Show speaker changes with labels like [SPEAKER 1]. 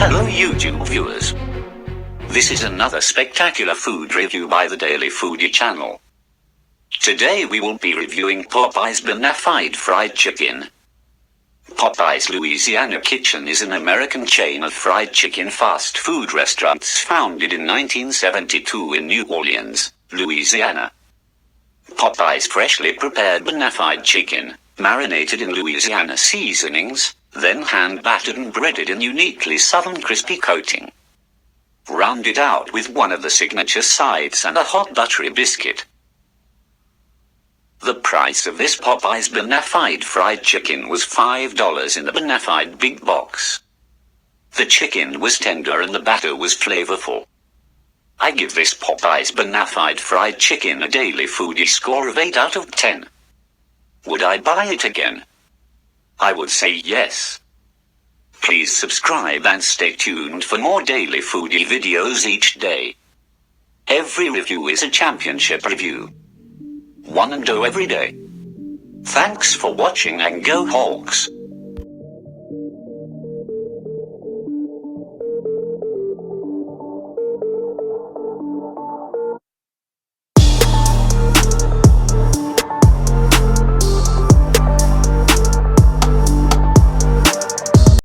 [SPEAKER 1] Hello YouTube viewers. This is another spectacular food review by the Daily Foodie channel. Today we will be reviewing Popeyes BONAFIDE fried chicken. Popeyes Louisiana Kitchen is an American chain of fried chicken fast food restaurants founded in 1972 in New Orleans, Louisiana. Popeyes freshly prepared BONAFIDE chicken, marinated in Louisiana seasonings, then hand-battered and breaded in uniquely southern crispy coating. Rounded out with one of the signature sides and a hot buttery biscuit. The price of this Popeyes BONAFIDE fried chicken was $5 in the BONAFIDE big box. The chicken was tender and the batter was flavorful. I give this Popeyes BONAFIDE fried chicken a Daily Foodie score of 8 out of 10. Would I buy it again? I would say yes. Please subscribe and stay tuned for more Daily Foodie videos each day. Every review is a championship review. 1 and 0 every day. Thanks for watching and go Hawks!